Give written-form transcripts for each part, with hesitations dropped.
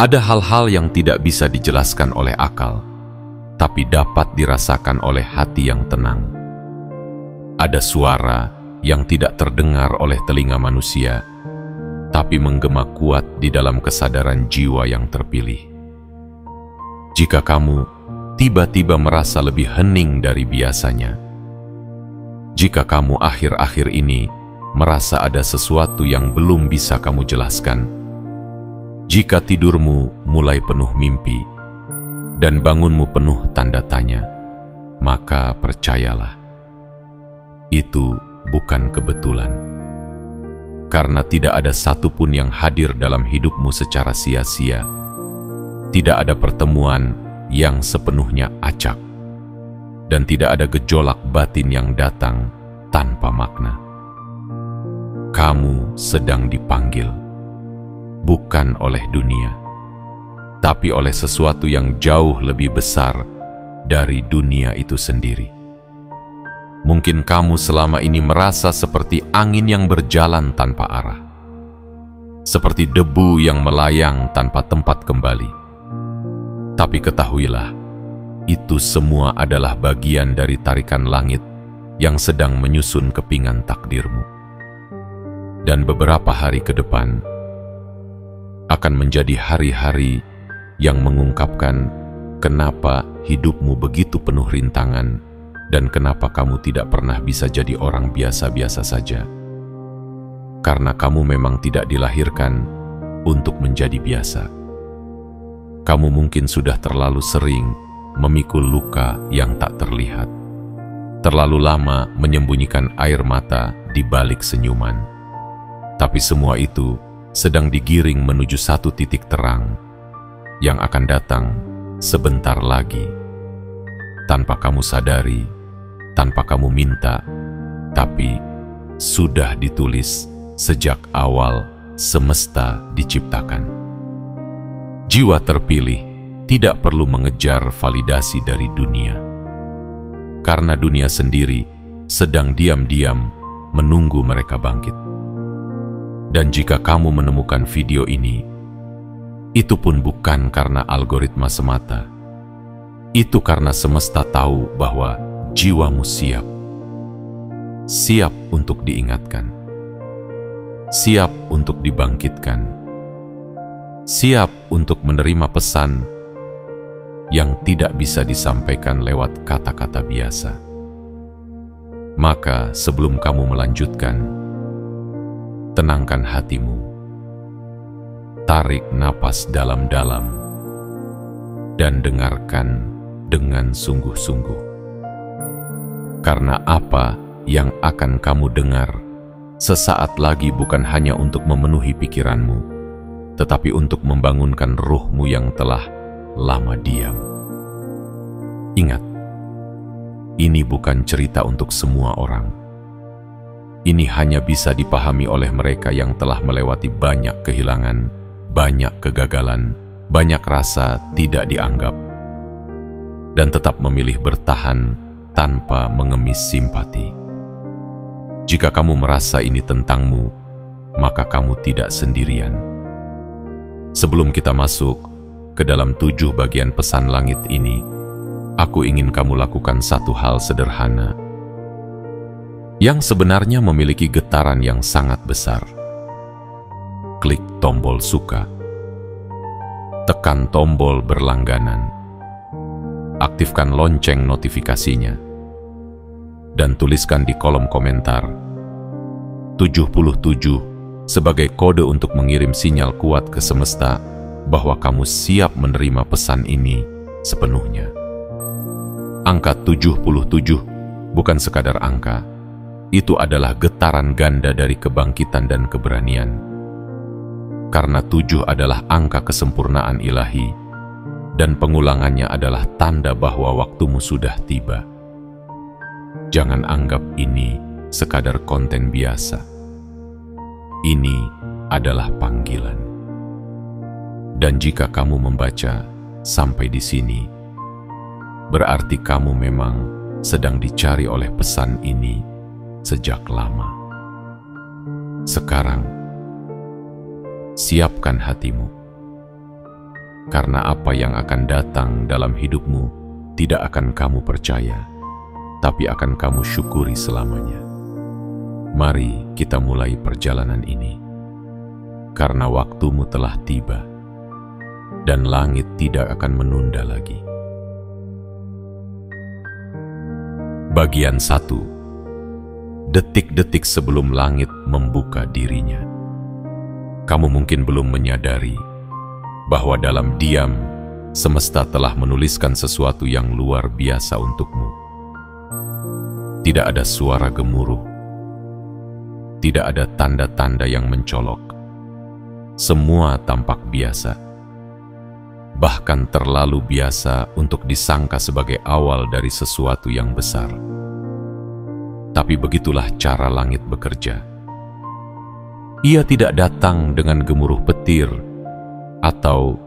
Ada hal-hal yang tidak bisa dijelaskan oleh akal, tapi dapat dirasakan oleh hati yang tenang. Ada suara yang tidak terdengar oleh telinga manusia, tapi menggema kuat di dalam kesadaran jiwa yang terpilih. Jika kamu tiba-tiba merasa lebih hening dari biasanya, jika kamu akhir-akhir ini merasa ada sesuatu yang belum bisa kamu jelaskan, jika tidurmu mulai penuh mimpi dan bangunmu penuh tanda tanya, maka percayalah, itu bukan kebetulan. Karena tidak ada satupun yang hadir dalam hidupmu secara sia-sia. Tidak ada pertemuan yang sepenuhnya acak. Dan tidak ada gejolak batin yang datang tanpa makna. Kamu sedang dipanggil, bukan oleh dunia, tapi oleh sesuatu yang jauh lebih besar dari dunia itu sendiri. Mungkin kamu selama ini merasa seperti angin yang berjalan tanpa arah, seperti debu yang melayang tanpa tempat kembali. Tapi ketahuilah, itu semua adalah bagian dari tarikan langit yang sedang menyusun kepingan takdirmu. Dan beberapa hari ke depan akan menjadi hari-hari yang mengungkapkan kenapa hidupmu begitu penuh rintangan dan kenapa kamu tidak pernah bisa jadi orang biasa-biasa saja. Karena kamu memang tidak dilahirkan untuk menjadi biasa. Kamu mungkin sudah terlalu sering memikul luka yang tak terlihat, terlalu lama menyembunyikan air mata di balik senyuman. Tapi semua itu sedang digiring menuju satu titik terang yang akan datang sebentar lagi, tanpa kamu sadari, tanpa kamu minta, tapi sudah ditulis sejak awal semesta diciptakan. Jiwa terpilih tidak perlu mengejar validasi dari dunia, karena dunia sendiri sedang diam-diam menunggu mereka bangkit. Dan jika kamu menemukan video ini, itu pun bukan karena algoritma semata. Itu karena semesta tahu bahwa jiwamu siap. Siap untuk diingatkan. Siap untuk dibangkitkan. Siap untuk menerima pesan yang tidak bisa disampaikan lewat kata-kata biasa. Maka sebelum kamu melanjutkan, tenangkan hatimu. Tarik napas dalam-dalam dan dengarkan dengan sungguh-sungguh. Karena apa yang akan kamu dengar sesaat lagi bukan hanya untuk memenuhi pikiranmu, tetapi untuk membangunkan ruhmu yang telah lama diam. Ingat, ini bukan cerita untuk semua orang. Ini hanya bisa dipahami oleh mereka yang telah melewati banyak kehilangan, banyak kegagalan, banyak rasa tidak dianggap, dan tetap memilih bertahan tanpa mengemis simpati. Jika kamu merasa ini tentangmu, maka kamu tidak sendirian. Sebelum kita masuk ke dalam 7 bagian pesan langit ini, aku ingin kamu lakukan satu hal sederhana yang sebenarnya memiliki getaran yang sangat besar. Klik tombol suka, tekan tombol berlangganan, aktifkan lonceng notifikasinya, dan tuliskan di kolom komentar 77 sebagai kode untuk mengirim sinyal kuat ke semesta bahwa kamu siap menerima pesan ini sepenuhnya. Angka 77 bukan sekadar angka, itu adalah getaran ganda dari kebangkitan dan keberanian. Karena 7 adalah angka kesempurnaan ilahi, dan pengulangannya adalah tanda bahwa waktumu sudah tiba. Jangan anggap ini sekadar konten biasa. Ini adalah panggilan. Dan jika kamu membaca sampai di sini, berarti kamu memang sedang dicari oleh pesan ini sejak lama. Sekarang, siapkan hatimu, karena apa yang akan datang dalam hidupmu tidak akan kamu percaya, tapi akan kamu syukuri selamanya. Mari kita mulai perjalanan ini, karena waktumu telah tiba, dan langit tidak akan menunda lagi. Bagian 1. Detik-detik sebelum langit membuka dirinya. Kamu mungkin belum menyadari bahwa dalam diam, semesta telah menuliskan sesuatu yang luar biasa untukmu. Tidak ada suara gemuruh, tidak ada tanda-tanda yang mencolok. Semua tampak biasa, bahkan terlalu biasa untuk disangka sebagai awal dari sesuatu yang besar. Tapi begitulah cara langit bekerja. Ia tidak datang dengan gemuruh petir atau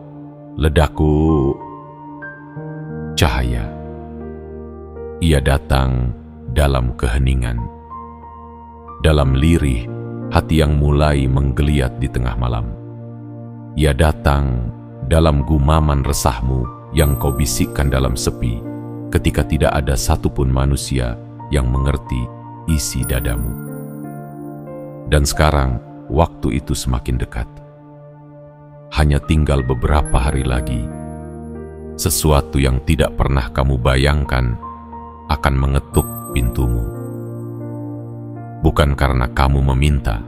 ledaku cahaya. Ia datang dalam keheningan, dalam lirih hati yang mulai menggeliat di tengah malam. Ia datang dalam gumaman resahmu yang kau bisikkan dalam sepi, ketika tidak ada satupun manusia yang mengerti isi dadamu. Dan sekarang, waktu itu semakin dekat. Hanya tinggal beberapa hari lagi, sesuatu yang tidak pernah kamu bayangkan akan mengetuk pintumu. Bukan karena kamu meminta,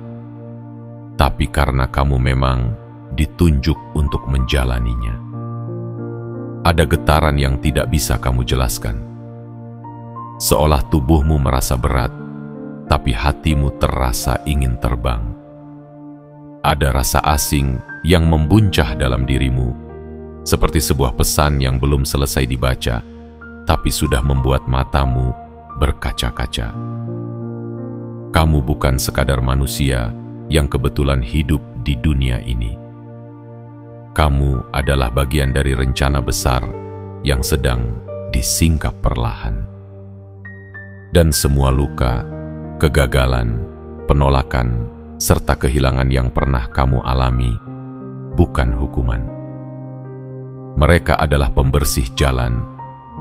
tapi karena kamu memang ditunjuk untuk menjalaninya. Ada getaran yang tidak bisa kamu jelaskan. Seolah tubuhmu merasa berat, tapi hatimu terasa ingin terbang. Ada rasa asing yang membuncah dalam dirimu, seperti sebuah pesan yang belum selesai dibaca, tapi sudah membuat matamu berkaca-kaca. Kamu bukan sekadar manusia yang kebetulan hidup di dunia ini. Kamu adalah bagian dari rencana besar yang sedang disingkap perlahan. Dan semua luka, kegagalan, penolakan, serta kehilangan yang pernah kamu alami bukan hukuman. Mereka adalah pembersih jalan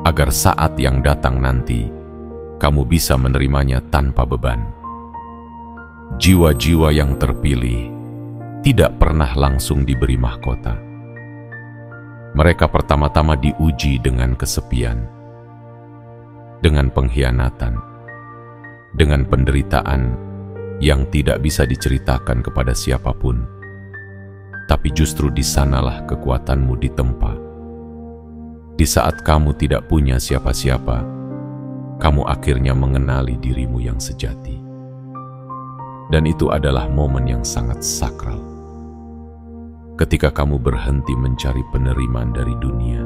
agar saat yang datang nanti kamu bisa menerimanya tanpa beban. Jiwa-jiwa yang terpilih tidak pernah langsung diberi mahkota. Mereka pertama-tama diuji dengan kesepian, dengan pengkhianatan, dengan penderitaan yang tidak bisa diceritakan kepada siapapun. Tapi justru di sanalah kekuatanmu ditempa. Di saat kamu tidak punya siapa-siapa, kamu akhirnya mengenali dirimu yang sejati. Dan itu adalah momen yang sangat sakral. Ketika kamu berhenti mencari penerimaan dari dunia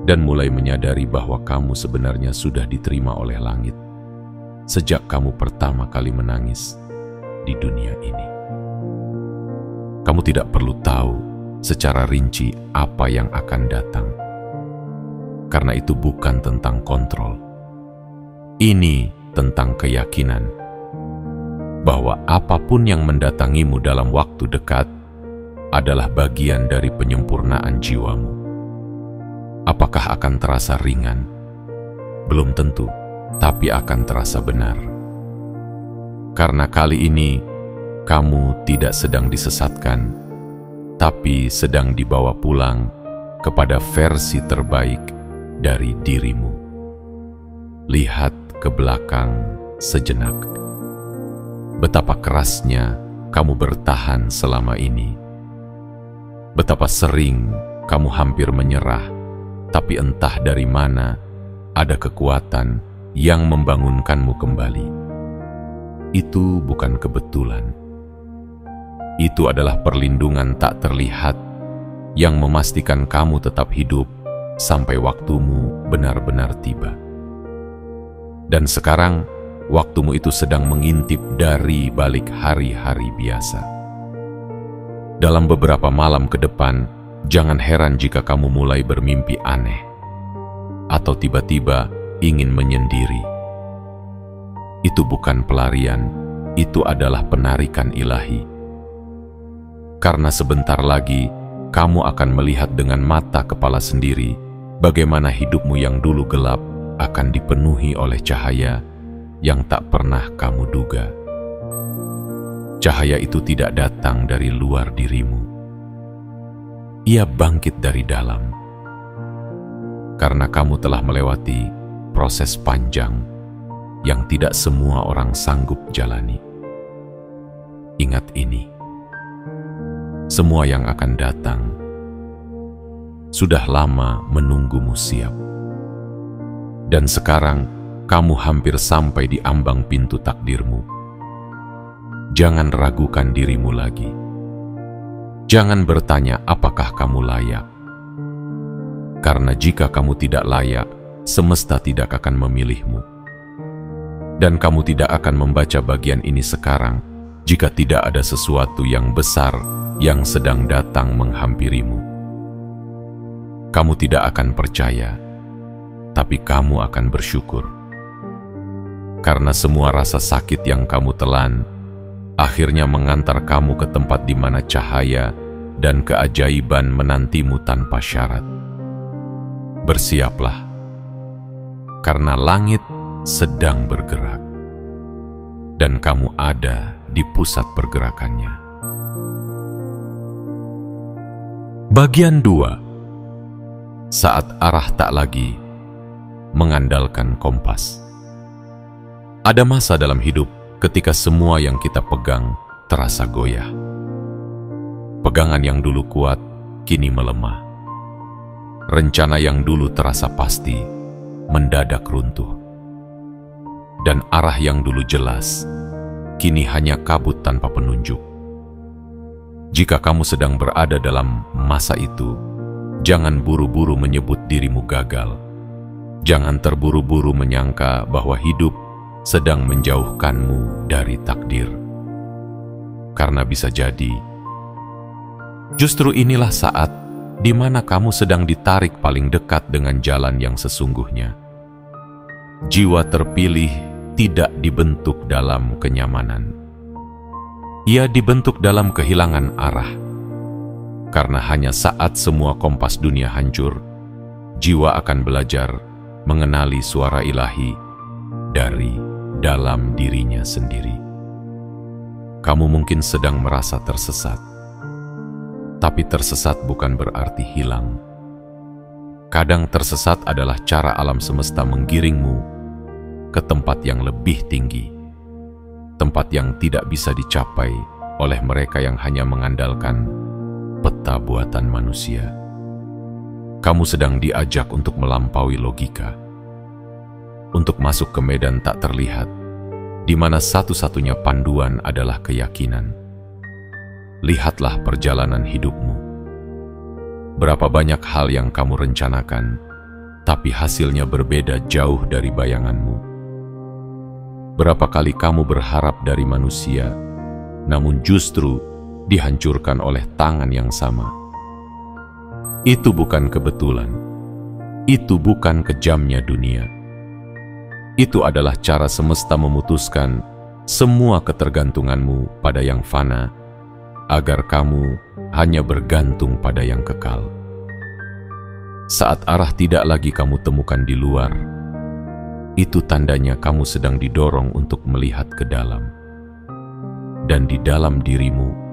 dan mulai menyadari bahwa kamu sebenarnya sudah diterima oleh langit sejak kamu pertama kali menangis di dunia ini. Kamu tidak perlu tahu secara rinci apa yang akan datang, karena itu bukan tentang kontrol. Ini tentang keyakinan bahwa apapun yang mendatangimu dalam waktu dekat adalah bagian dari penyempurnaan jiwamu. Apakah akan terasa ringan? Belum tentu, tapi akan terasa benar. Karena kali ini, kamu tidak sedang disesatkan, tapi sedang dibawa pulang kepada versi terbaik dari dirimu. Lihat ke belakang sejenak. Betapa kerasnya kamu bertahan selama ini. Betapa sering kamu hampir menyerah, tapi entah dari mana ada kekuatan yang membangunkanmu kembali. Itu bukan kebetulan. Itu adalah perlindungan tak terlihat yang memastikan kamu tetap hidup sampai waktumu benar-benar tiba. Dan sekarang, waktumu itu sedang mengintip dari balik hari-hari biasa. Dalam beberapa malam ke depan, jangan heran jika kamu mulai bermimpi aneh atau tiba-tiba ingin menyendiri. Itu bukan pelarian, itu adalah penarikan ilahi. Karena sebentar lagi, kamu akan melihat dengan mata kepala sendiri bagaimana hidupmu yang dulu gelap akan dipenuhi oleh cahaya yang tak pernah kamu duga. Cahaya itu tidak datang dari luar dirimu. Ia bangkit dari dalam. Karena kamu telah melewati proses panjang yang tidak semua orang sanggup jalani. Ingat ini. Semua yang akan datang sudah lama menunggumu siap. Dan sekarang kamu hampir sampai di ambang pintu takdirmu. Jangan ragukan dirimu lagi. Jangan bertanya apakah kamu layak. Karena jika kamu tidak layak, semesta tidak akan memilihmu. Dan kamu tidak akan membaca bagian ini sekarang jika tidak ada sesuatu yang besar yang sedang datang menghampirimu. Kamu tidak akan percaya, tapi kamu akan bersyukur. Karena semua rasa sakit yang kamu telan, akhirnya mengantar kamu ke tempat di mana cahaya dan keajaiban menantimu tanpa syarat. Bersiaplah, karena langit sedang bergerak, dan kamu ada di pusat pergerakannya. Bagian 2. Saat arah tak lagi mengandalkan kompas. Ada masa dalam hidup ketika semua yang kita pegang terasa goyah. Pegangan yang dulu kuat kini melemah. Rencana yang dulu terasa pasti mendadak runtuh. Dan arah yang dulu jelas kini hanya kabut tanpa penunjuk. Jika kamu sedang berada dalam masa itu, jangan buru-buru menyebut dirimu gagal. Jangan terburu-buru menyangka bahwa hidup sedang menjauhkanmu dari takdir. Karena bisa jadi, justru inilah saat di mana kamu sedang ditarik paling dekat dengan jalan yang sesungguhnya. Jiwa terpilih tidak dibentuk dalam kenyamanan. Ia dibentuk dalam kehilangan arah. Karena hanya saat semua kompas dunia hancur, jiwa akan belajar mengenali suara ilahi dari dalam dirinya sendiri. Kamu mungkin sedang merasa tersesat, tapi tersesat bukan berarti hilang. Kadang tersesat adalah cara alam semesta menggiringmu ke tempat yang lebih tinggi, tempat yang tidak bisa dicapai oleh mereka yang hanya mengandalkan peta buatan manusia. Kamu sedang diajak untuk melampaui logika, untuk masuk ke medan tak terlihat, di mana satu-satunya panduan adalah keyakinan. Lihatlah perjalanan hidupmu. Berapa banyak hal yang kamu rencanakan, tapi hasilnya berbeda jauh dari bayanganmu. Berapa kali kamu berharap dari manusia, namun justru dihancurkan oleh tangan yang sama. Itu bukan kebetulan. Itu bukan kejamnya dunia. Itu adalah cara semesta memutuskan semua ketergantunganmu pada yang fana, agar kamu hanya bergantung pada yang kekal. Saat arah tidak lagi kamu temukan di luar, itu tandanya kamu sedang didorong untuk melihat ke dalam. Dan di dalam dirimu,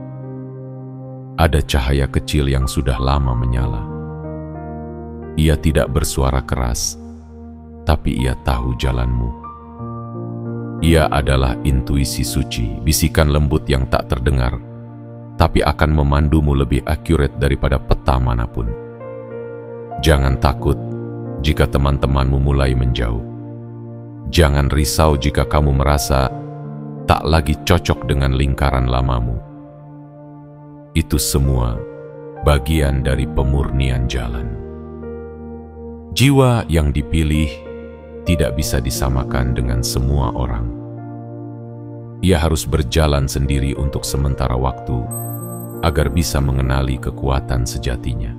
ada cahaya kecil yang sudah lama menyala. Ia tidak bersuara keras, tapi ia tahu jalanmu. Ia adalah intuisi suci, bisikan lembut yang tak terdengar, tapi akan memandumu lebih akurat daripada peta manapun. Jangan takut jika teman-temanmu mulai menjauh. Jangan risau jika kamu merasa tak lagi cocok dengan lingkaran lamamu. Itu semua bagian dari pemurnian jalan. Jiwa yang dipilih tidak bisa disamakan dengan semua orang. Ia harus berjalan sendiri untuk sementara waktu agar bisa mengenali kekuatan sejatinya.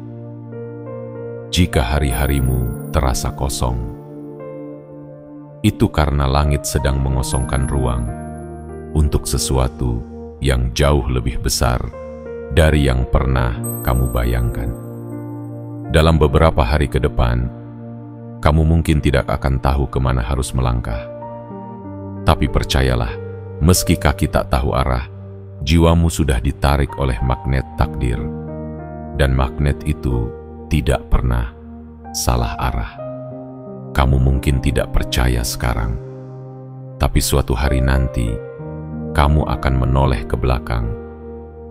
Jika hari-harimu terasa kosong, itu karena langit sedang mengosongkan ruang untuk sesuatu yang jauh lebih besar dari yang pernah kamu bayangkan. Dalam beberapa hari ke depan, kamu mungkin tidak akan tahu kemana harus melangkah. Tapi percayalah, meski kaki tak tahu arah, jiwamu sudah ditarik oleh magnet takdir. Dan magnet itu tidak pernah salah arah. Kamu mungkin tidak percaya sekarang, tapi suatu hari nanti, kamu akan menoleh ke belakang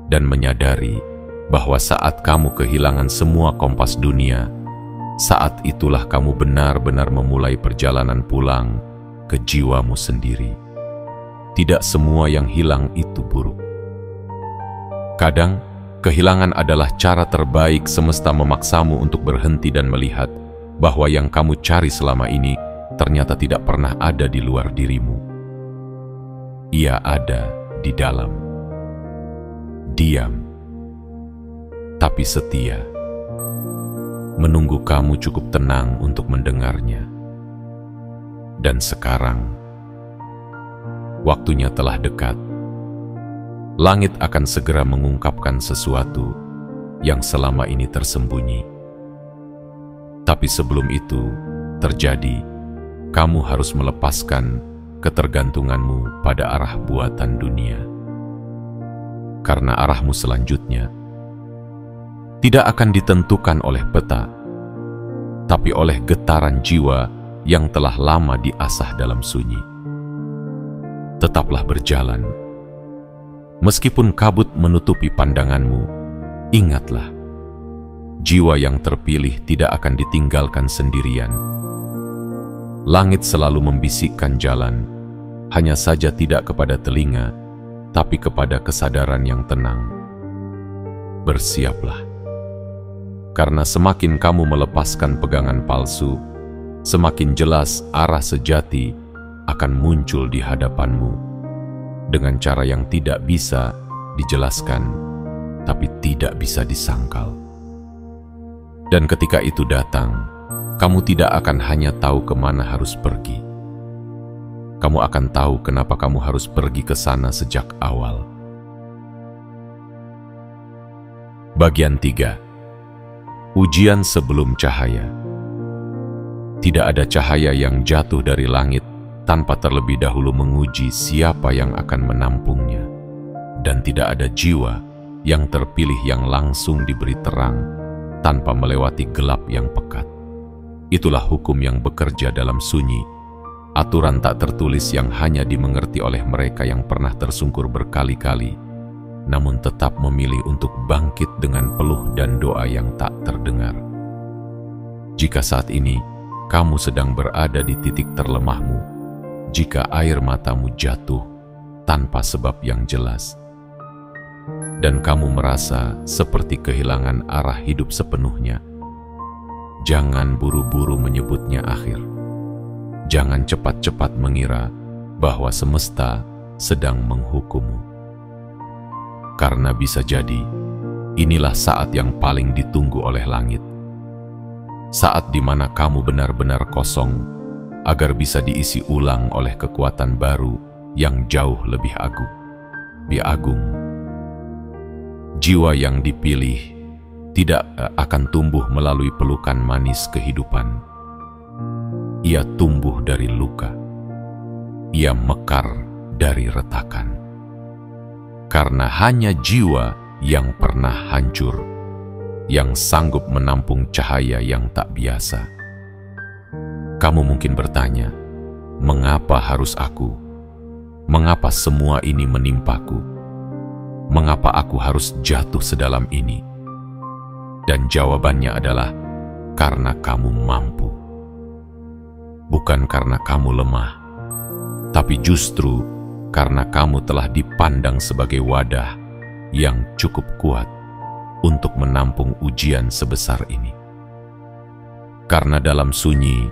dan menyadari bahwa saat kamu kehilangan semua kompas dunia, saat itulah kamu benar-benar memulai perjalanan pulang ke jiwamu sendiri. Tidak semua yang hilang itu buruk. Kadang, kehilangan adalah cara terbaik semesta memaksamu untuk berhenti dan melihat bahwa yang kamu cari selama ini ternyata tidak pernah ada di luar dirimu. Ia ada di dalam. Diam, tapi setia. Menunggu kamu cukup tenang untuk mendengarnya. Dan sekarang, waktunya telah dekat. Langit akan segera mengungkapkan sesuatu yang selama ini tersembunyi. Tapi sebelum itu terjadi, kamu harus melepaskan ketergantunganmu pada arah buatan dunia. Karena arahmu selanjutnya tidak akan ditentukan oleh peta, tapi oleh getaran jiwa yang telah lama diasah dalam sunyi. Tetaplah berjalan. Meskipun kabut menutupi pandanganmu, ingatlah, jiwa yang terpilih tidak akan ditinggalkan sendirian. Langit selalu membisikkan jalan, hanya saja tidak kepada telinga, tapi kepada kesadaran yang tenang. Bersiaplah, karena semakin kamu melepaskan pegangan palsu, semakin jelas arah sejati akan muncul di hadapanmu dengan cara yang tidak bisa dijelaskan, tapi tidak bisa disangkal. Dan ketika itu datang, kamu tidak akan hanya tahu kemana harus pergi. Kamu akan tahu kenapa kamu harus pergi ke sana sejak awal. Bagian 3. Ujian sebelum cahaya. Tidak ada cahaya yang jatuh dari langit tanpa terlebih dahulu menguji siapa yang akan menampungnya. Dan tidak ada jiwa yang terpilih yang langsung diberi terang tanpa melewati gelap yang pekat. Itulah hukum yang bekerja dalam sunyi, aturan tak tertulis yang hanya dimengerti oleh mereka yang pernah tersungkur berkali-kali, namun tetap memilih untuk bangkit dengan peluh dan doa yang tak terdengar. Jika saat ini kamu sedang berada di titik terlemahmu, jika air matamu jatuh tanpa sebab yang jelas, dan kamu merasa seperti kehilangan arah hidup sepenuhnya, jangan buru-buru menyebutnya akhir. Jangan cepat-cepat mengira bahwa semesta sedang menghukummu. Karena bisa jadi, inilah saat yang paling ditunggu oleh langit. Saat di mana kamu benar-benar kosong, agar bisa diisi ulang oleh kekuatan baru yang jauh lebih agung. Jiwa yang dipilih tidak akan tumbuh melalui pelukan manis kehidupan. Ia tumbuh dari luka. Ia mekar dari retakan. Karena hanya jiwa yang pernah hancur, yang sanggup menampung cahaya yang tak biasa. Kamu mungkin bertanya, mengapa harus aku? Mengapa semua ini menimpaku? Mengapa aku harus jatuh sedalam ini? Dan jawabannya adalah, karena kamu mampu. Bukan karena kamu lemah, tapi justru karena kamu telah dipandang sebagai wadah yang cukup kuat untuk menampung ujian sebesar ini. Karena dalam sunyi,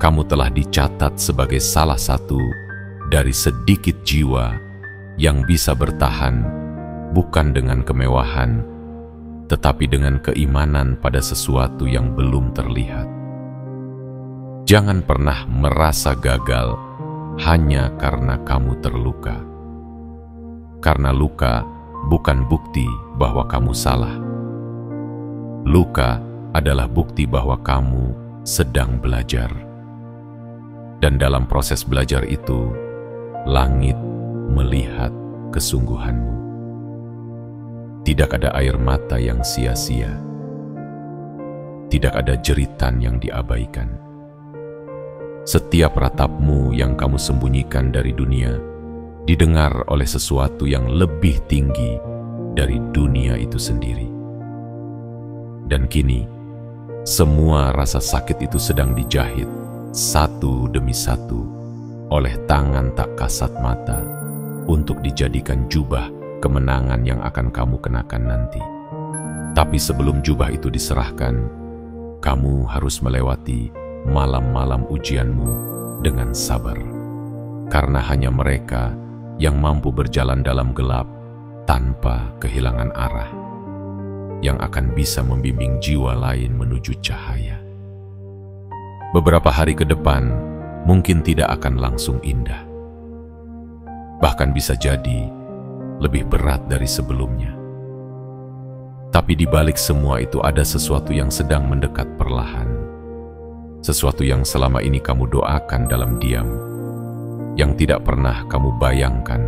kamu telah dicatat sebagai salah satu dari sedikit jiwa yang bisa bertahan bukan dengan kemewahan, tetapi dengan keimanan pada sesuatu yang belum terlihat. Jangan pernah merasa gagal hanya karena kamu terluka. Karena luka bukan bukti bahwa kamu salah. Luka adalah bukti bahwa kamu sedang belajar. Dan dalam proses belajar itu, langit melihat kesungguhanmu. Tidak ada air mata yang sia-sia. Tidak ada jeritan yang diabaikan. Setiap ratapmu yang kamu sembunyikan dari dunia didengar oleh sesuatu yang lebih tinggi dari dunia itu sendiri. Dan kini, semua rasa sakit itu sedang dijahit satu demi satu oleh tangan tak kasat mata untuk dijadikan jubah kemenangan yang akan kamu kenakan nanti. Tapi sebelum jubah itu diserahkan, kamu harus melewati malam-malam ujianmu dengan sabar. Karena hanya mereka yang mampu berjalan dalam gelap tanpa kehilangan arah, yang akan bisa membimbing jiwa lain menuju cahaya. Beberapa hari ke depan mungkin tidak akan langsung indah. Bahkan bisa jadi lebih berat dari sebelumnya. Tapi di balik semua itu ada sesuatu yang sedang mendekat perlahan. Sesuatu yang selama ini kamu doakan dalam diam, yang tidak pernah kamu bayangkan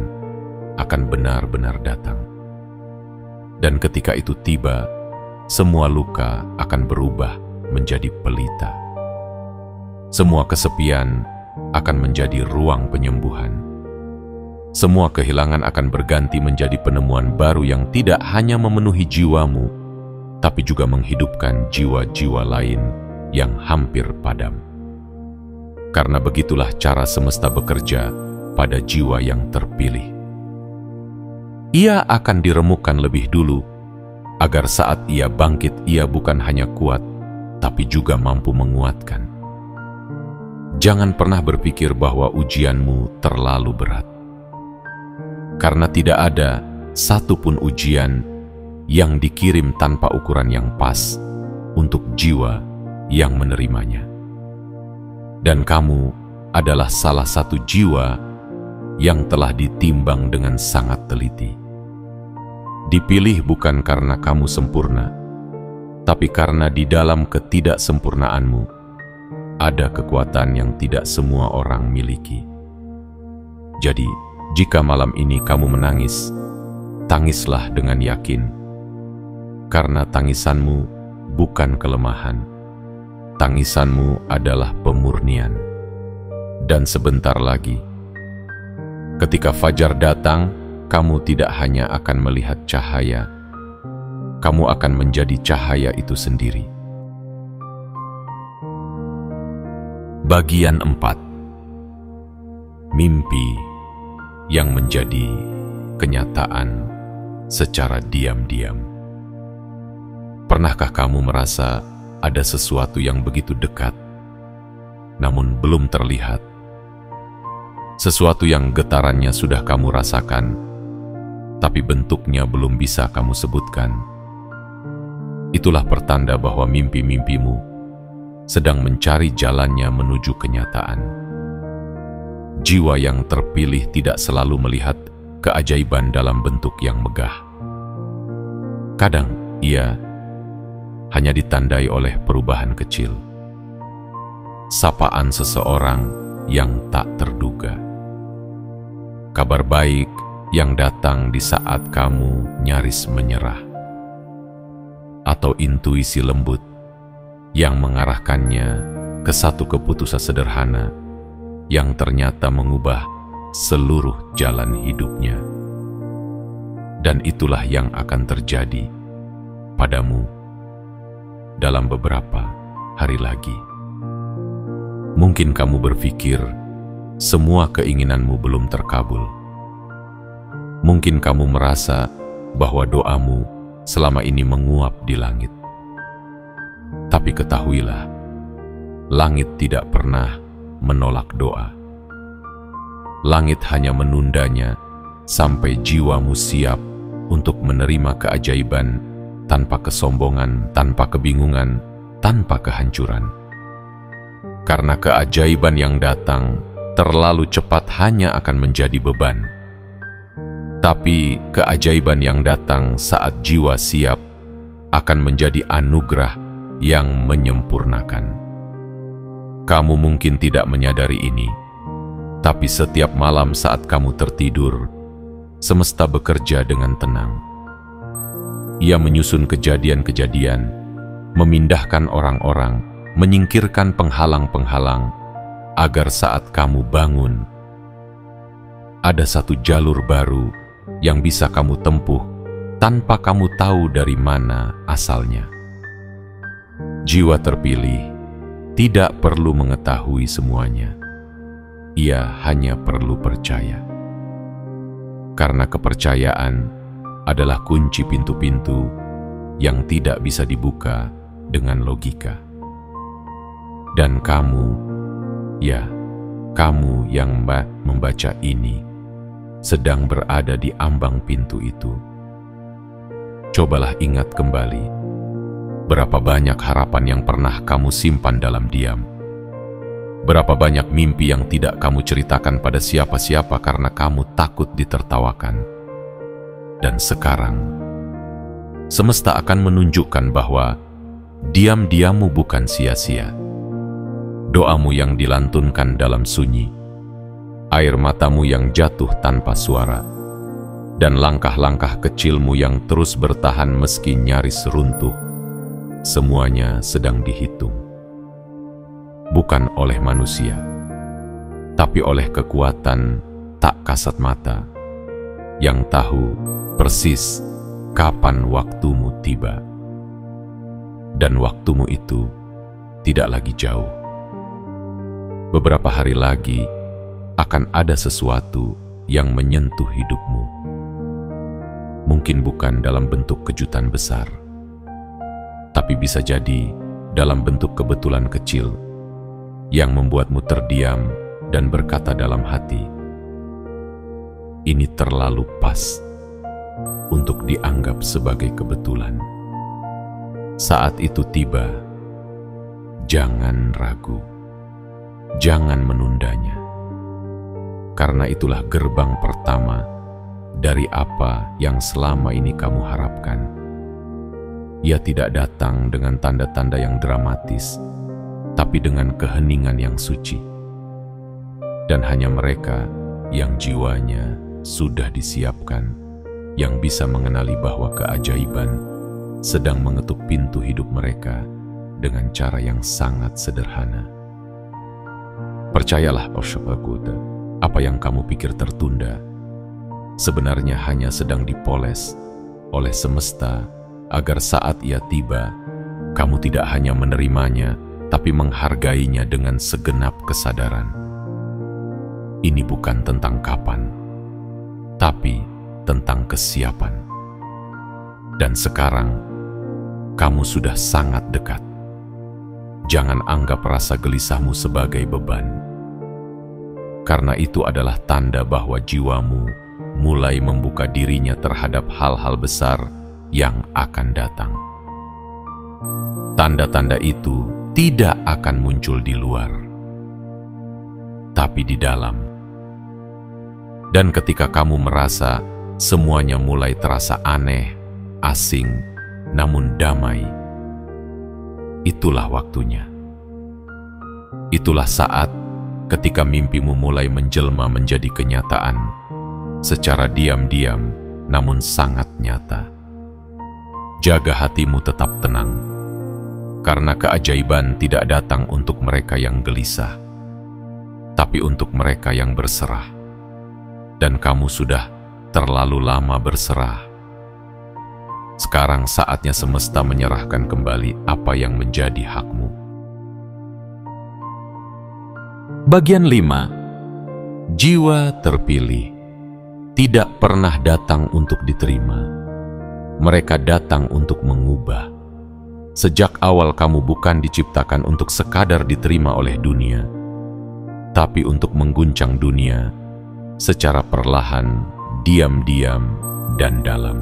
akan benar-benar datang. Dan ketika itu tiba, semua luka akan berubah menjadi pelita. Semua kesepian akan menjadi ruang penyembuhan. Semua kehilangan akan berganti menjadi penemuan baru yang tidak hanya memenuhi jiwamu, tapi juga menghidupkan jiwa-jiwa lain yang hampir padam. Karena begitulah cara semesta bekerja pada jiwa yang terpilih. Ia akan diremukkan lebih dulu, agar saat ia bangkit ia bukan hanya kuat, tapi juga mampu menguatkan. Jangan pernah berpikir bahwa ujianmu terlalu berat. Karena tidak ada satupun ujian yang dikirim tanpa ukuran yang pas untuk jiwa yang menerimanya. Dan kamu adalah salah satu jiwa yang telah ditimbang dengan sangat teliti. Dipilih bukan karena kamu sempurna, tapi karena di dalam ketidaksempurnaanmu ada kekuatan yang tidak semua orang miliki. Jadi, jika malam ini kamu menangis, tangislah dengan yakin, karena tangisanmu bukan kelemahan. Tangisanmu adalah pemurnian. Dan sebentar lagi, ketika fajar datang, kamu tidak hanya akan melihat cahaya, kamu akan menjadi cahaya itu sendiri. Bagian 4. Mimpi yang menjadi kenyataan secara diam-diam. Pernahkah kamu merasa ada sesuatu yang begitu dekat, namun belum terlihat? Sesuatu yang getarannya sudah kamu rasakan, tapi bentuknya belum bisa kamu sebutkan. Itulah pertanda bahwa mimpi-mimpimu sedang mencari jalannya menuju kenyataan. Jiwa yang terpilih tidak selalu melihat keajaiban dalam bentuk yang megah. Kadang ia hanya ditandai oleh perubahan kecil, sapaan seseorang yang tak terduga, kabar baik yang datang di saat kamu nyaris menyerah, atau intuisi lembut yang mengarahkannya ke satu keputusan sederhana yang ternyata mengubah seluruh jalan hidupnya. Dan itulah yang akan terjadi padamu dalam beberapa hari lagi. Mungkin kamu berpikir semua keinginanmu belum terkabul. Mungkin kamu merasa bahwa doamu selama ini menguap di langit. Tapi ketahuilah, langit tidak pernah menolak doa. Langit hanya menundanya sampai jiwamu siap untuk menerima keajaiban tanpa kesombongan, tanpa kebingungan, tanpa kehancuran. Karena keajaiban yang datang terlalu cepat hanya akan menjadi beban. Tapi keajaiban yang datang saat jiwa siap akan menjadi anugerah yang menyempurnakan. Kamu mungkin tidak menyadari ini, tapi setiap malam saat kamu tertidur, semesta bekerja dengan tenang. Ia menyusun kejadian-kejadian, memindahkan orang-orang, menyingkirkan penghalang-penghalang, agar saat kamu bangun, ada satu jalur baru yang bisa kamu tempuh tanpa kamu tahu dari mana asalnya. Jiwa terpilih tidak perlu mengetahui semuanya. Ia hanya perlu percaya. Karena kepercayaan adalah kunci pintu-pintu yang tidak bisa dibuka dengan logika. Dan kamu, ya, kamu yang membaca ini, sedang berada di ambang pintu itu. Cobalah ingat kembali, berapa banyak harapan yang pernah kamu simpan dalam diam. Berapa banyak mimpi yang tidak kamu ceritakan pada siapa-siapa karena kamu takut ditertawakan. Dan sekarang, semesta akan menunjukkan bahwa diam-diammu bukan sia-sia. Doamu yang dilantunkan dalam sunyi, air matamu yang jatuh tanpa suara, dan langkah-langkah kecilmu yang terus bertahan meski nyaris runtuh, semuanya sedang dihitung. Bukan oleh manusia, tapi oleh kekuatan tak kasat mata yang tahu persis kapan waktumu tiba. Dan waktumu itu tidak lagi jauh. Beberapa hari lagi akan ada sesuatu yang menyentuh hidupmu. Mungkin bukan dalam bentuk kejutan besar, tapi bisa jadi dalam bentuk kebetulan kecil yang membuatmu terdiam dan berkata dalam hati, ini terlalu pas untuk dianggap sebagai kebetulan. Saat itu tiba, jangan ragu, jangan menundanya, karena itulah gerbang pertama dari apa yang selama ini kamu harapkan. Ia tidak datang dengan tanda-tanda yang dramatis, tapi dengan keheningan yang suci. Dan hanya mereka yang jiwanya sudah disiapkan, yang bisa mengenali bahwa keajaiban sedang mengetuk pintu hidup mereka dengan cara yang sangat sederhana. Percayalah, apa yang kamu pikir tertunda, sebenarnya hanya sedang dipoles oleh semesta agar saat ia tiba, kamu tidak hanya menerimanya, tapi menghargainya dengan segenap kesadaran. Ini bukan tentang kapan, tapi tentang kesiapan. Dan sekarang, kamu sudah sangat dekat. Jangan anggap rasa gelisahmu sebagai beban, karena itu adalah tanda bahwa jiwamu mulai membuka dirinya terhadap hal-hal besar yang akan datang. Tanda-tanda itu tidak akan muncul di luar, tapi di dalam. Dan ketika kamu merasa semuanya mulai terasa aneh, asing, namun damai, itulah waktunya. Itulah saat ketika mimpimu mulai menjelma menjadi kenyataan, secara diam-diam namun sangat nyata. Jaga hatimu tetap tenang, karena keajaiban tidak datang untuk mereka yang gelisah, tapi untuk mereka yang berserah. Dan kamu sudah terlalu lama berserah. Sekarang saatnya semesta menyerahkan kembali apa yang menjadi hakmu. Bagian 5. Jiwa terpilih tidak pernah datang untuk diterima. Mereka datang untuk mengubah. Sejak awal kamu bukan diciptakan untuk sekadar diterima oleh dunia, tapi untuk mengguncang dunia secara perlahan, diam-diam, dan dalam.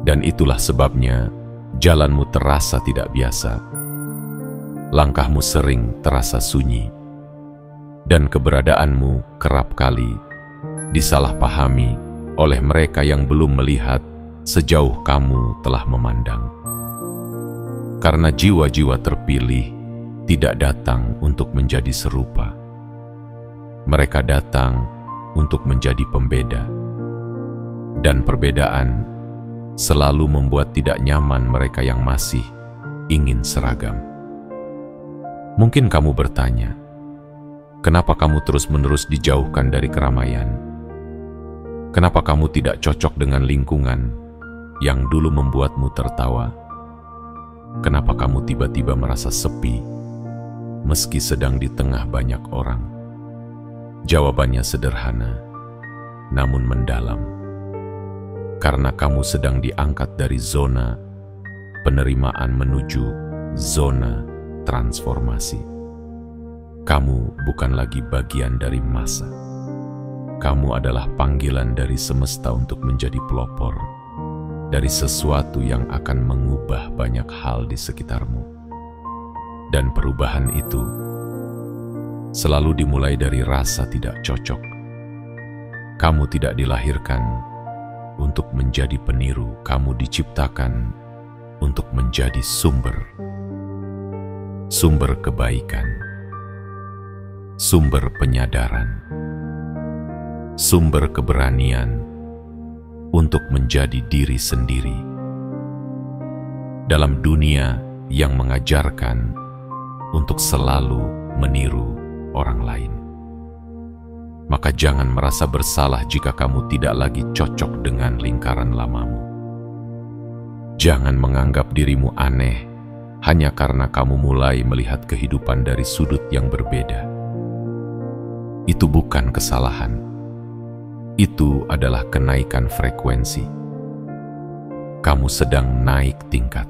Dan itulah sebabnya jalanmu terasa tidak biasa. Langkahmu sering terasa sunyi, dan keberadaanmu kerap kali disalahpahami oleh mereka yang belum melihat sejauh kamu telah memandang. Karena jiwa-jiwa terpilih tidak datang untuk menjadi serupa. Mereka datang untuk menjadi pembeda. Dan perbedaan selalu membuat tidak nyaman mereka yang masih ingin seragam. Mungkin kamu bertanya, kenapa kamu terus-menerus dijauhkan dari keramaian? Kenapa kamu tidak cocok dengan lingkungan yang dulu membuatmu tertawa? Kenapa kamu tiba-tiba merasa sepi meski sedang di tengah banyak orang? Jawabannya sederhana, namun mendalam. Karena kamu sedang diangkat dari zona penerimaan menuju zona transformasi. Kamu bukan lagi bagian dari massa. Kamu adalah panggilan dari semesta untuk menjadi pelopor dari sesuatu yang akan mengubah banyak hal di sekitarmu. Dan perubahan itu selalu dimulai dari rasa tidak cocok. Kamu tidak dilahirkan untuk menjadi peniru, kamu diciptakan untuk menjadi sumber kebaikan, sumber penyadaran, sumber keberanian untuk menjadi diri sendiri. Dalam dunia yang mengajarkan untuk selalu meniru orang lain, maka jangan merasa bersalah jika kamu tidak lagi cocok dengan lingkaran lamamu. Jangan menganggap dirimu aneh hanya karena kamu mulai melihat kehidupan dari sudut yang berbeda. Itu bukan kesalahan. Itu adalah kenaikan frekuensi. Kamu sedang naik tingkat.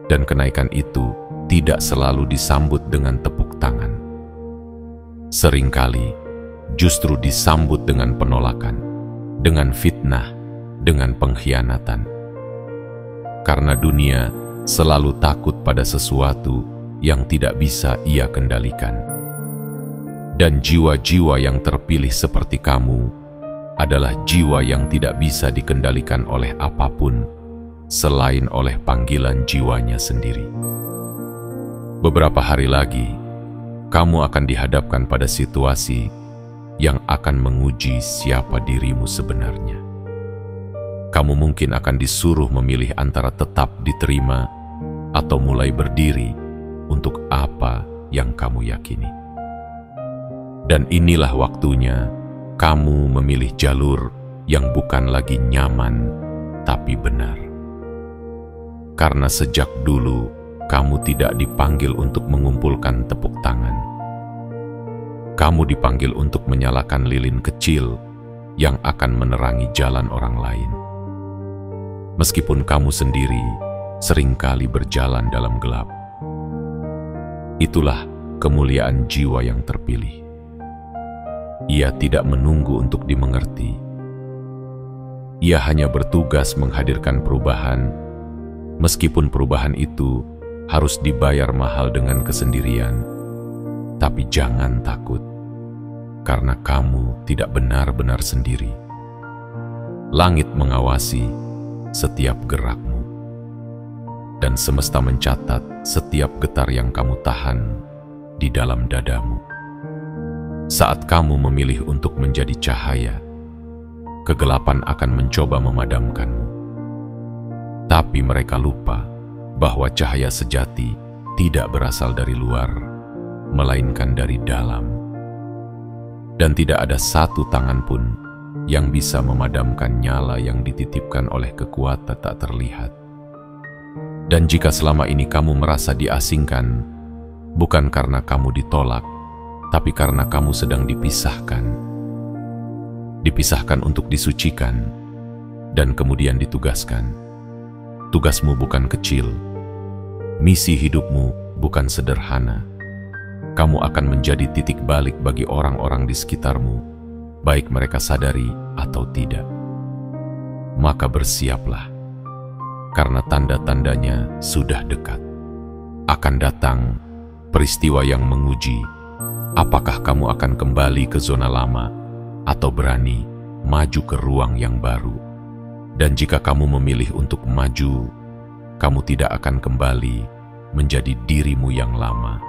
Dan kenaikan itu tidak selalu disambut dengan tepuk tangan. Seringkali justru disambut dengan penolakan, dengan fitnah, dengan pengkhianatan. Karena dunia selalu takut pada sesuatu yang tidak bisa ia kendalikan. Dan jiwa-jiwa yang terpilih seperti kamu adalah jiwa yang tidak bisa dikendalikan oleh apapun selain oleh panggilan jiwanya sendiri. Beberapa hari lagi, kamu akan dihadapkan pada situasi yang akan menguji siapa dirimu sebenarnya. Kamu mungkin akan disuruh memilih antara tetap diterima atau mulai berdiri untuk apa yang kamu yakini. Dan inilah waktunya kamu memilih jalur yang bukan lagi nyaman, tapi benar. Karena sejak dulu, kamu tidak dipanggil untuk mengumpulkan tepuk tangan. Kamu dipanggil untuk menyalakan lilin kecil yang akan menerangi jalan orang lain. Meskipun kamu sendiri seringkali berjalan dalam gelap. Itulah kemuliaan jiwa yang terpilih. Ia tidak menunggu untuk dimengerti. Ia hanya bertugas menghadirkan perubahan, meskipun perubahan itu harus dibayar mahal dengan kesendirian. Tapi jangan takut, karena kamu tidak benar-benar sendiri. Langit mengawasi setiap gerakmu, dan semesta mencatat setiap getar yang kamu tahan di dalam dadamu. Saat kamu memilih untuk menjadi cahaya, kegelapan akan mencoba memadamkanmu. Tapi mereka lupa bahwa cahaya sejati tidak berasal dari luar, melainkan dari dalam. Dan tidak ada satu tangan pun yang bisa memadamkan nyala yang dititipkan oleh kekuatan tak terlihat. Dan jika selama ini kamu merasa diasingkan, bukan karena kamu ditolak, tapi karena kamu sedang dipisahkan. Dipisahkan untuk disucikan, dan kemudian ditugaskan. Tugasmu bukan kecil, misi hidupmu bukan sederhana. Kamu akan menjadi titik balik bagi orang-orang di sekitarmu, baik mereka sadari atau tidak. Maka bersiaplah, karena tanda-tandanya sudah dekat. Akan datang peristiwa yang menguji apakah kamu akan kembali ke zona lama atau berani maju ke ruang yang baru. Dan jika kamu memilih untuk maju, kamu tidak akan kembali menjadi dirimu yang lama.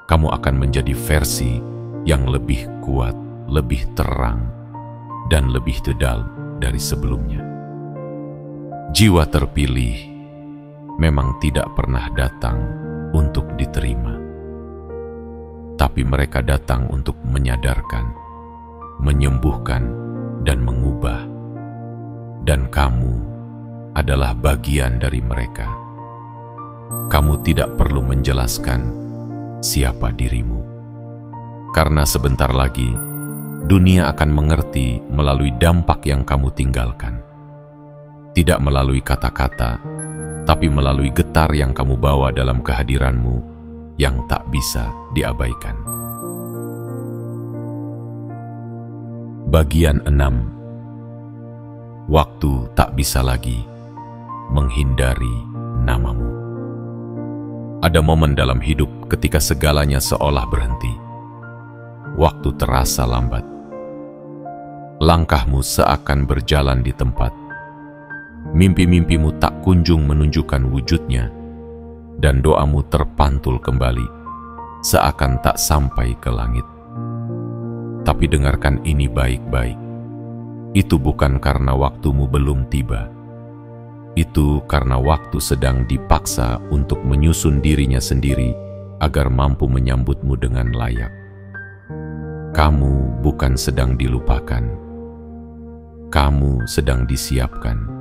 Kamu akan menjadi versi yang lebih kuat, lebih terang, dan lebih dedal dari sebelumnya. Jiwa terpilih memang tidak pernah datang untuk diterima, tapi mereka datang untuk menyadarkan, menyembuhkan, dan mengubah. Dan kamu adalah bagian dari mereka. Kamu tidak perlu menjelaskan siapa dirimu, karena sebentar lagi dunia akan mengerti melalui dampak yang kamu tinggalkan. Tidak melalui kata-kata, tapi melalui getar yang kamu bawa dalam kehadiranmu yang tak bisa diabaikan. Bagian 6. Waktu tak bisa lagi menghindari namamu. Ada momen dalam hidup ketika segalanya seolah berhenti. Waktu terasa lambat. Langkahmu seakan berjalan di tempat. Mimpi-mimpimu tak kunjung menunjukkan wujudnya, dan doamu terpantul kembali, seakan tak sampai ke langit. Tapi dengarkan ini baik-baik. Itu bukan karena waktumu belum tiba. Itu karena waktu sedang dipaksa untuk menyusun dirinya sendiri agar mampu menyambutmu dengan layak. Kamu bukan sedang dilupakan. Kamu sedang disiapkan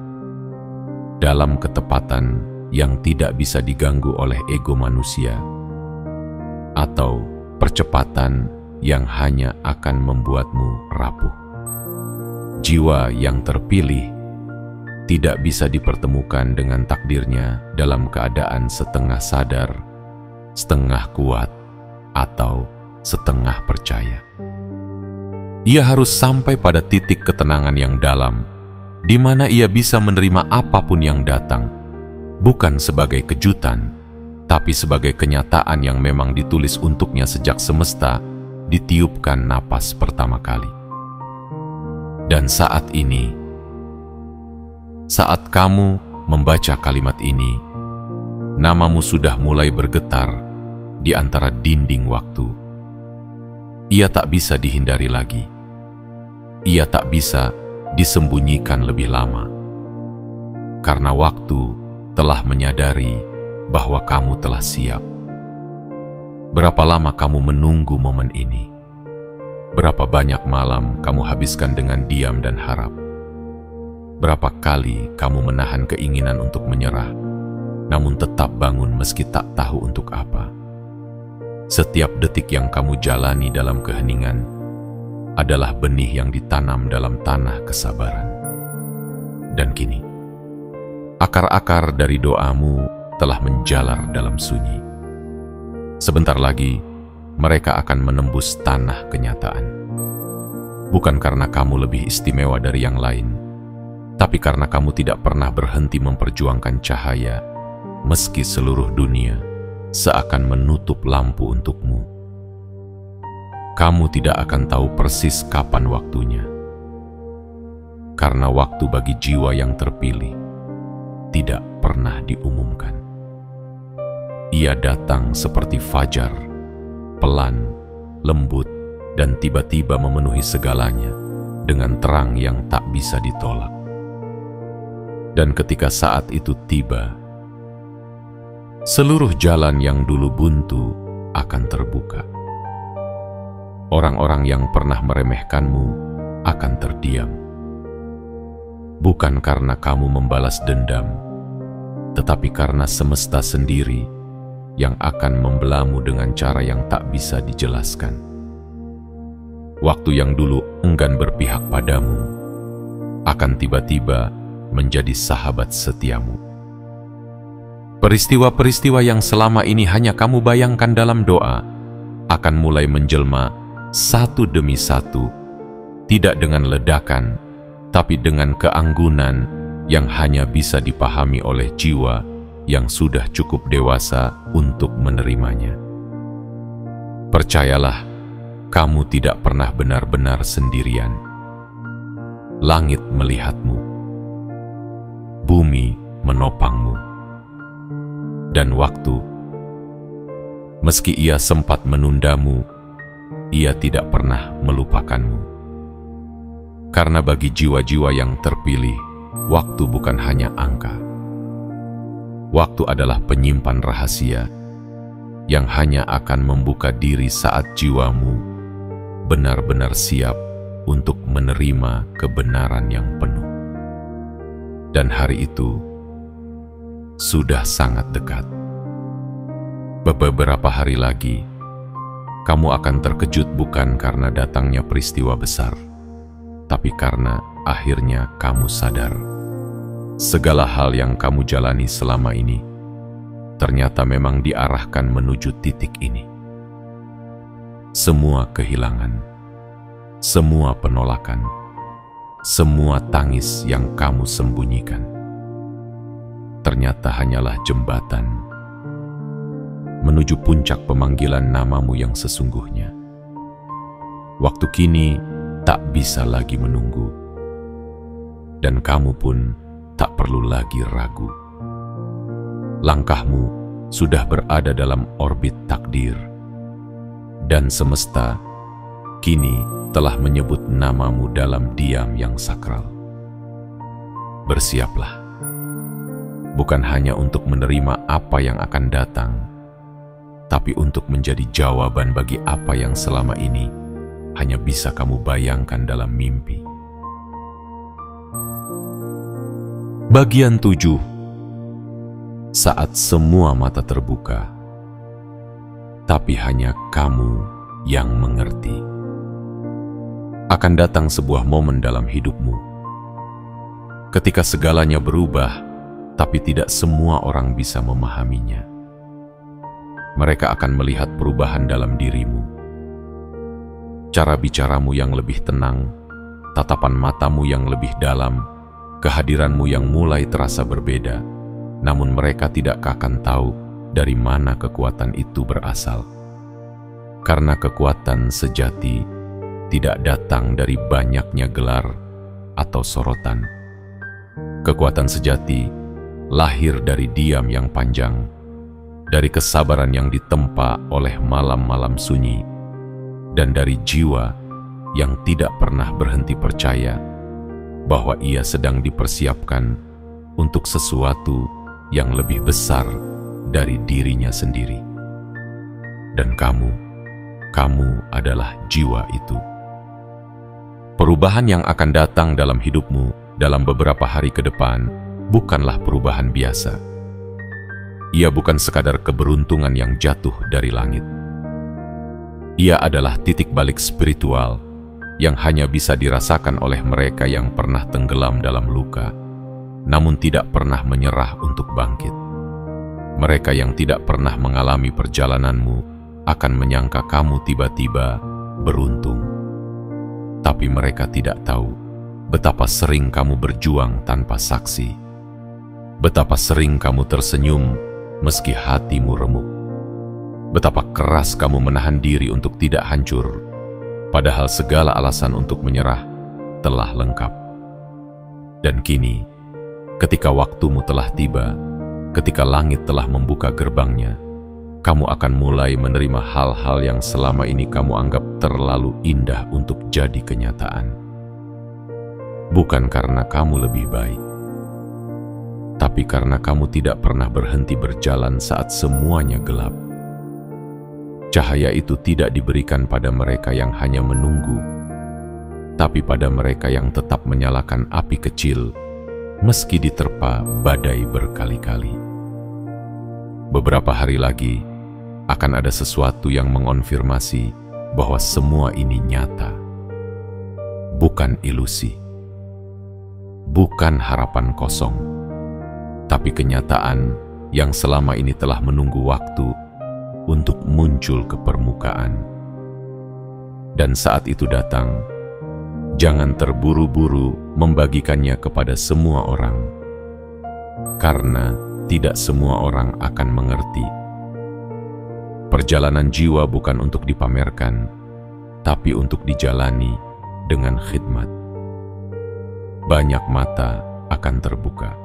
dalam ketepatan yang tidak bisa diganggu oleh ego manusia, atau percepatan yang hanya akan membuatmu rapuh. Jiwa yang terpilih tidak bisa dipertemukan dengan takdirnya dalam keadaan setengah sadar, setengah kuat, atau setengah percaya. Ia harus sampai pada titik ketenangan yang dalam, di mana ia bisa menerima apapun yang datang, bukan sebagai kejutan, tapi sebagai kenyataan yang memang ditulis untuknya sejak semesta ditiupkan napas pertama kali. Dan saat ini, saat kamu membaca kalimat ini, namamu sudah mulai bergetar di antara dinding waktu. Ia tak bisa dihindari lagi. Ia tak bisa disembunyikan lebih lama. Karena waktu telah menyadari bahwa kamu telah siap. Berapa lama kamu menunggu momen ini? Berapa banyak malam kamu habiskan dengan diam dan harap? Berapa kali kamu menahan keinginan untuk menyerah, namun tetap bangun meski tak tahu untuk apa? Setiap detik yang kamu jalani dalam keheningan adalah benih yang ditanam dalam tanah kesabaran. Dan kini, akar-akar dari doamu telah menjalar dalam sunyi. Sebentar lagi, mereka akan menembus tanah kenyataan. Bukan karena kamu lebih istimewa dari yang lain, tapi karena kamu tidak pernah berhenti memperjuangkan cahaya, meski seluruh dunia seakan menutup lampu untukmu. Kamu tidak akan tahu persis kapan waktunya, karena waktu bagi jiwa yang terpilih tidak pernah diumumkan. Ia datang seperti fajar, pelan, lembut, dan tiba-tiba memenuhi segalanya dengan terang yang tak bisa ditolak. Dan ketika saat itu tiba, seluruh jalan yang dulu buntu akan terbuka. Orang-orang yang pernah meremehkanmu akan terdiam. Bukan karena kamu membalas dendam, tetapi karena semesta sendiri yang akan membelamu dengan cara yang tak bisa dijelaskan. Waktu yang dulu enggan berpihak padamu akan tiba-tiba menjadi sahabat setiamu. Peristiwa-peristiwa yang selama ini hanya kamu bayangkan dalam doa akan mulai menjelma satu demi satu, tidak dengan ledakan, tapi dengan keanggunan yang hanya bisa dipahami oleh jiwa yang sudah cukup dewasa untuk menerimanya. Percayalah, kamu tidak pernah benar-benar sendirian. langit melihatmu, bumi menopangmu, dan waktu, meski ia sempat menundamu, ia tidak pernah melupakanmu. Karena bagi jiwa-jiwa yang terpilih, waktu bukan hanya angka. Waktu adalah penyimpan rahasia yang hanya akan membuka diri saat jiwamu benar-benar siap untuk menerima kebenaran yang penuh. Dan hari itu sudah sangat dekat. Beberapa hari lagi, kamu akan terkejut bukan karena datangnya peristiwa besar, tapi karena akhirnya kamu sadar segala hal yang kamu jalani selama ini ternyata memang diarahkan menuju titik ini. Semua kehilangan, semua penolakan, semua tangis yang kamu sembunyikan ternyata hanyalah jembatan menuju puncak pemanggilan namamu yang sesungguhnya. Waktu kini tak bisa lagi menunggu, dan kamu pun tak perlu lagi ragu. Langkahmu sudah berada dalam orbit takdir, dan semesta kini telah menyebut namamu dalam diam yang sakral. Bersiaplah, bukan hanya untuk menerima apa yang akan datang, tapi untuk menjadi jawaban bagi apa yang selama ini hanya bisa kamu bayangkan dalam mimpi. Bagian 7. Saat semua mata terbuka, tapi hanya kamu yang mengerti. Akan datang sebuah momen dalam hidupmu ketika segalanya berubah, tapi tidak semua orang bisa memahaminya. Mereka akan melihat perubahan dalam dirimu, cara bicaramu yang lebih tenang, tatapan matamu yang lebih dalam, kehadiranmu yang mulai terasa berbeda, namun mereka tidak akan tahu dari mana kekuatan itu berasal. Karena kekuatan sejati tidak datang dari banyaknya gelar atau sorotan. Kekuatan sejati lahir dari diam yang panjang, dari kesabaran yang ditempa oleh malam-malam sunyi, dan dari jiwa yang tidak pernah berhenti percaya bahwa ia sedang dipersiapkan untuk sesuatu yang lebih besar dari dirinya sendiri. Dan kamu adalah jiwa itu. Perubahan yang akan datang dalam hidupmu dalam beberapa hari ke depan bukanlah perubahan biasa. Ia bukan sekadar keberuntungan yang jatuh dari langit. Ia adalah titik balik spiritual yang hanya bisa dirasakan oleh mereka yang pernah tenggelam dalam luka, namun tidak pernah menyerah untuk bangkit. Mereka yang tidak pernah mengalami perjalananmu akan menyangka kamu tiba-tiba beruntung. Tapi mereka tidak tahu betapa sering kamu berjuang tanpa saksi, betapa sering kamu tersenyum meski hatimu remuk, betapa keras kamu menahan diri untuk tidak hancur, padahal segala alasan untuk menyerah telah lengkap. Dan kini, ketika waktumu telah tiba, ketika langit telah membuka gerbangnya, kamu akan mulai menerima hal-hal yang selama ini kamu anggap terlalu indah untuk jadi kenyataan. Bukan karena kamu lebih baik, tapi karena kamu tidak pernah berhenti berjalan saat semuanya gelap. Cahaya itu tidak diberikan pada mereka yang hanya menunggu, tapi pada mereka yang tetap menyalakan api kecil meski diterpa badai berkali-kali. Beberapa hari lagi akan ada sesuatu yang mengonfirmasi bahwa semua ini nyata, bukan ilusi, bukan harapan kosong, tapi kenyataan yang selama ini telah menunggu waktu untuk muncul ke permukaan. Dan saat itu datang, jangan terburu-buru membagikannya kepada semua orang, karena tidak semua orang akan mengerti. Perjalanan jiwa bukan untuk dipamerkan, tapi untuk dijalani dengan khidmat. banyak mata akan terbuka.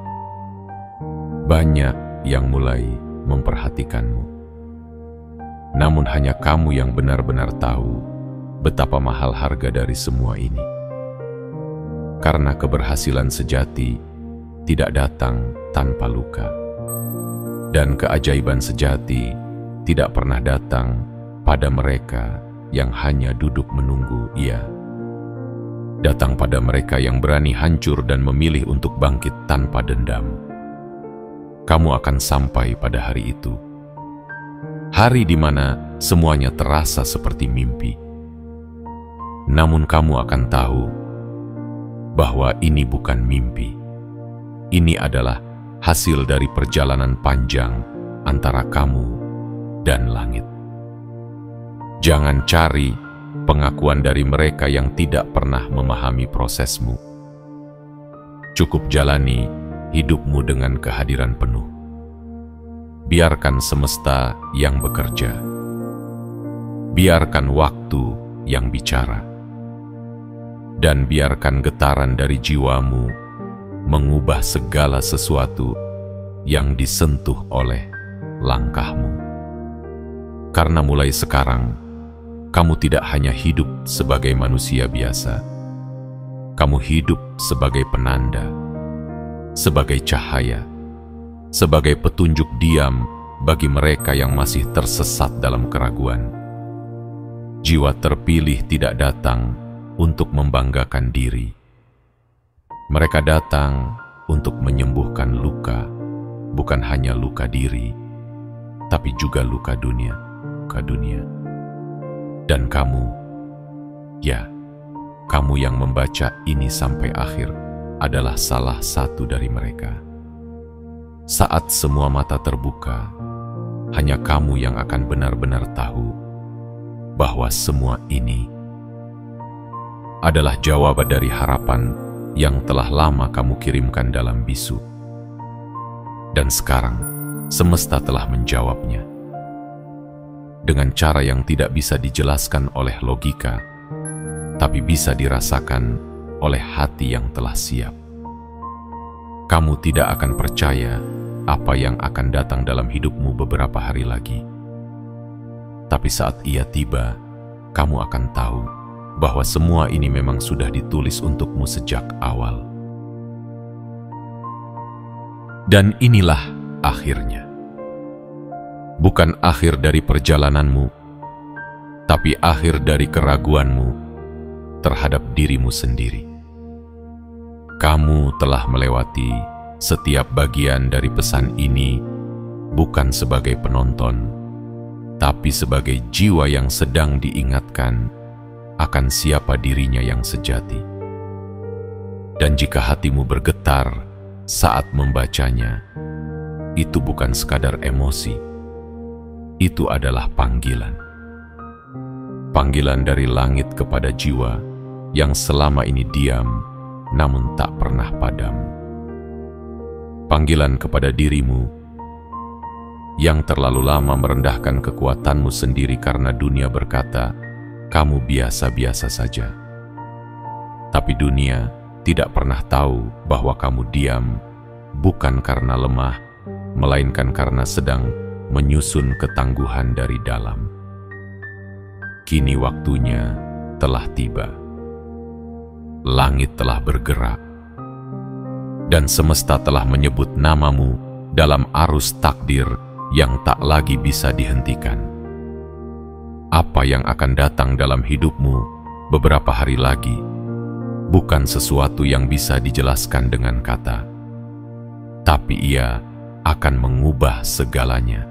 Banyak yang mulai memperhatikanmu. Namun hanya kamu yang benar-benar tahu betapa mahal harga dari semua ini. Karena keberhasilan sejati tidak datang tanpa luka. Dan keajaiban sejati tidak pernah datang pada mereka yang hanya duduk menunggu ia. Datang pada mereka yang berani hancur dan memilih untuk bangkit tanpa dendam. Kamu akan sampai pada hari itu. Hari di mana semuanya terasa seperti mimpi. Namun kamu akan tahu bahwa ini bukan mimpi. Ini adalah hasil dari perjalanan panjang antara kamu dan langit. Jangan cari pengakuan dari mereka yang tidak pernah memahami prosesmu. Cukup jalani hidupmu dengan kehadiran penuh. Biarkan semesta yang bekerja. Biarkan waktu yang bicara. Dan biarkan getaran dari jiwamu mengubah segala sesuatu yang disentuh oleh langkahmu. Karena mulai sekarang, kamu tidak hanya hidup sebagai manusia biasa. Kamu hidup sebagai penanda, sebagai cahaya, sebagai petunjuk diam bagi mereka yang masih tersesat dalam keraguan. Jiwa terpilih tidak datang untuk membanggakan diri. Mereka datang untuk menyembuhkan luka, bukan hanya luka diri, tapi juga luka dunia. Dan kamu, ya, kamu yang membaca ini sampai akhir adalah salah satu dari mereka. Saat semua mata terbuka, hanya kamu yang akan benar-benar tahu bahwa semua ini adalah jawaban dari harapan yang telah lama kamu kirimkan dalam bisu. Dan sekarang, semesta telah menjawabnya. Dengan cara yang tidak bisa dijelaskan oleh logika, tapi bisa dirasakan oleh hati yang telah siap. Kamu tidak akan percaya apa yang akan datang dalam hidupmu beberapa hari lagi. Tapi saat ia tiba, kamu akan tahu bahwa semua ini memang sudah ditulis untukmu sejak awal. Dan inilah akhirnya. Bukan akhir dari perjalananmu, tapi akhir dari keraguanmu terhadap dirimu sendiri. Kamu telah melewati setiap bagian dari pesan ini bukan sebagai penonton, tapi sebagai jiwa yang sedang diingatkan akan siapa dirinya yang sejati. Dan jika hatimu bergetar saat membacanya, itu bukan sekadar emosi, itu adalah panggilan. Panggilan dari langit kepada jiwa yang selama ini diam namun tak pernah padam. Panggilan kepada dirimu yang terlalu lama merendahkan kekuatanmu sendiri karena dunia berkata, kamu biasa-biasa saja. Tapi dunia tidak pernah tahu bahwa kamu diam bukan karena lemah, melainkan karena sedang menyusun ketangguhan dari dalam. Kini waktunya telah tiba. Langit telah bergerak, dan semesta telah menyebut namamu dalam arus takdir yang tak lagi bisa dihentikan. Apa yang akan datang dalam hidupmu beberapa hari lagi bukan sesuatu yang bisa dijelaskan dengan kata, tapi ia akan mengubah segalanya.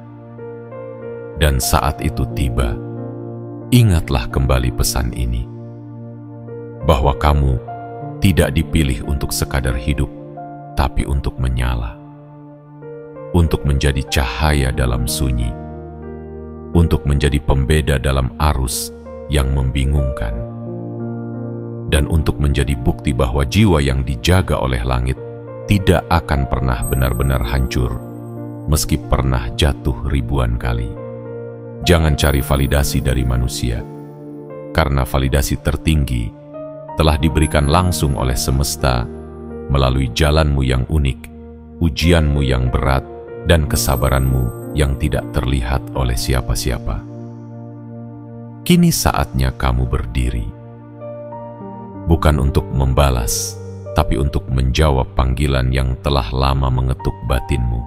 Dan saat itu tiba, ingatlah kembali pesan ini, bahwa kamu tidak dipilih untuk sekadar hidup, tapi untuk menyala, untuk menjadi cahaya dalam sunyi, untuk menjadi pembeda dalam arus yang membingungkan, dan untuk menjadi bukti bahwa jiwa yang dijaga oleh langit tidak akan pernah benar-benar hancur, meski pernah jatuh ribuan kali. Jangan cari validasi dari manusia, karena validasi tertinggi telah diberikan langsung oleh semesta melalui jalanmu yang unik, ujianmu yang berat, dan kesabaranmu yang tidak terlihat oleh siapa-siapa. Kini saatnya kamu berdiri, bukan untuk membalas, tapi untuk menjawab panggilan yang telah lama mengetuk batinmu.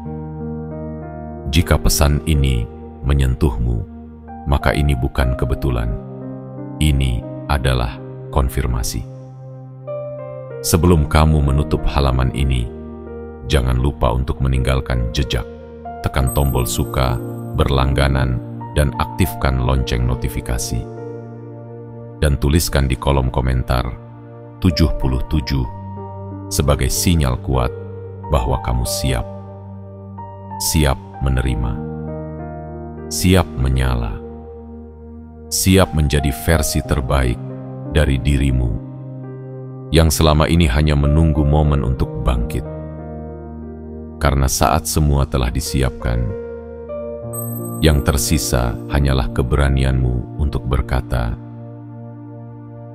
Jika pesan ini menyentuhmu, maka ini bukan kebetulan. Ini adalah konfirmasi. Sebelum kamu menutup halaman ini, jangan lupa untuk meninggalkan jejak. Tekan tombol suka, berlangganan, dan aktifkan lonceng notifikasi. Dan tuliskan di kolom komentar 77 sebagai sinyal kuat bahwa kamu siap. Siap menerima. Siap menyala. Siap menjadi versi terbaik dari dirimu yang selama ini hanya menunggu momen untuk bangkit. Karena saat semua telah disiapkan, yang tersisa hanyalah keberanianmu untuk berkata,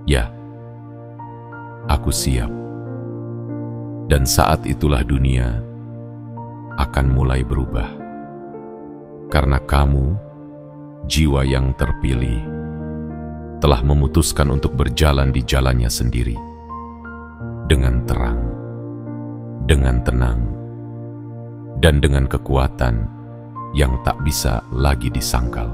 "Ya, aku siap." Dan saat itulah dunia akan mulai berubah. Karena kamu, jiwa yang terpilih, telah memutuskan untuk berjalan di jalannya sendiri, dengan terang, dengan tenang, dan dengan kekuatan yang tak bisa lagi disangkal.